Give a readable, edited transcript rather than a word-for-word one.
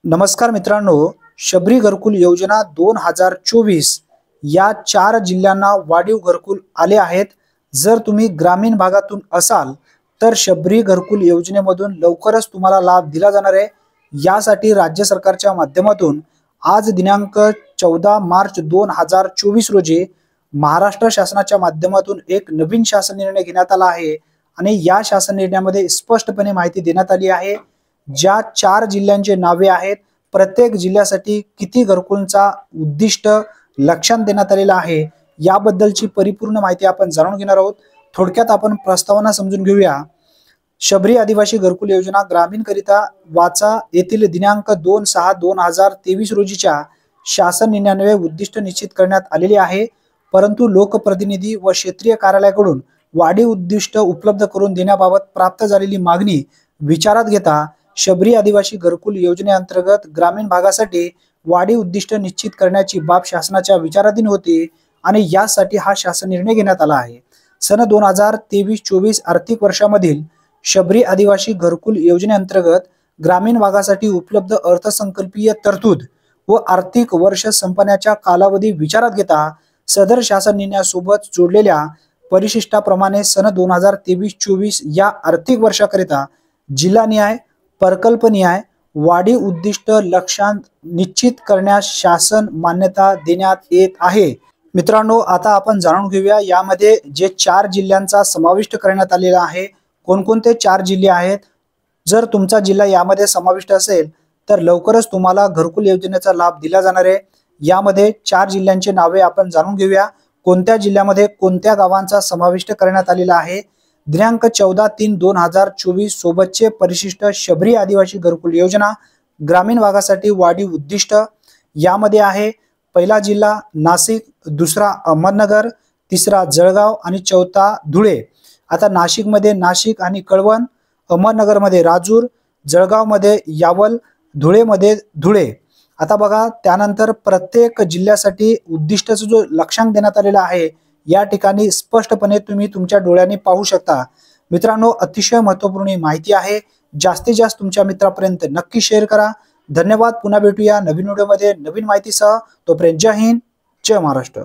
नमस्कार मित्रांनो, शबरी घरकुल योजना 2024 या 4 जिल्ह्यांना वाढीव घरकुल आले आहेत। जर तुम्ही ग्रामीण भागातून असाल तर शबरी घरकुल योजनेमधून लवकरच तुम्हाला लाभ दिला जाणार आहे। यासाठी राज्य सरकारच्या माध्यमातून आज दिनांक 14 मार्च 2024 रोजी महाराष्ट्र शासनाच्या माध्यमातून एक नवीन शासन निर्णय घेण्यात आला आहे आणि या शासन निर्णयामध्ये स्पष्टपणे माहिती देण्यात आली आहे। ज्या 4 जिल्ह्यांचे नावे आहेत, प्रत्येक जिल्ह्यासाठी किती घरकुलचा उद्दिष्ट लक्षात देण्यात आलेला आहे याबद्दलची परिपूर्ण माहिती आपण जाणून घेणार आहोत। थोडक्यात आपण प्रस्तावना समजून घेऊया। शबरी आदिवासी घरकुल योजना ग्रामीण करिता वाचा येथील दिनांक 2/6/2023 रोजीच्या शासन निर्णयान्वये उद्दिष्ट निश्चित करण्यात आलेले आहे, परंतु लोकप्रतिनिधी व क्षेत्रीय कार्यालयाकडून वाढीव उद्दिष्ट उपलब्ध करून देण्याबाबत प्राप्त झालेली मागणी विचारात घेता शबरी आदिवासी घरकुल योजनेअंतर्गत ग्रामीण भागासाठी वाढीव उद्दिष्ट निश्चित करण्याची बाब शासनाच्या विचाराधीन होती आणि यासाठी हा शासन निर्णय घेण्यात आला आहे। सन 2023-24 आर्थिक वर्षामधील शबरी आदिवासी घरकुल योजनेअंतर्गत ग्रामीण भागासाठी उपलब्ध अर्थसंकल्पीय तरतूद व आर्थिक वर्ष संपण्याच्या कालावधी विचारात घेता सदर शासन निर्णयासोबत जोडलेल्या परिशिष्टाप्रमाणे सन 2023-24 या आर्थिक वर्षाकरिता जिल्हानिहाय प्रकल्पनिहाय वाढीव उद्दिष्ट लक्ष्यात निश्चित करण्यास शासन मान्यता देण्यात येत आहे। मित्रांनो, आता आपण जाणून घेऊया यामध्ये जे 4 जिल्ह्यांचा समाविष्ट करण्यात आलेला आहे, कोणकोणते 4 जिल्हे आहेत। जर तुमचा जिल्हा यामध्ये समाविष्ट असेल तर लवकरच तुम्हाला घरकुल योजनेचा लाभ दिला जाणार आहे। यामध्ये 4 जिल्ह्यांची नावे आपण जाणून घेऊया। कोणत्या जिल्ह्यामध्ये कोणत्या गावांचा समाविष्ट करण्यात आलेला आहे। दिनांक 14/3/2024 सोबतचे परिशिष्ट शबरी आदिवासी घरकुल योजना ग्रामीण भागासाठी वाढीव उद्दिष्ट यामध्ये आहे। पहिला जिल्हा नाशिक, दुसरा अहमदनगर, तिसरा जळगाव आणि चौथा धुळे। आता नाशिकमध्ये नाशिक आणि कळवण, अहमदनगरमध्ये राजूर, जळगावमध्ये यावल, धुळेमध्ये धुळे। आता बघा, त्यानंतर प्रत्येक जिल्ह्यासाठी उद्दिष्टाचा जो लक्ष्यांक देण्यात आलेला आहे या ठिकाणी स्पष्टपणे तुम्ही तुमच्या डोळ्यांनी पाहू शकता। मित्रांनो, अतिशय महत्त्वपूर्ण माहिती आहे। जास्तीत जास्त तुमच्या मित्रांपर्यंत नक्की शेअर करा। धन्यवाद। पुन्हा भेटूया नवीन व्हिडिओमध्ये नवीन माहितीसह। तोपर्यंत जय हिंद, जय महाराष्ट्र।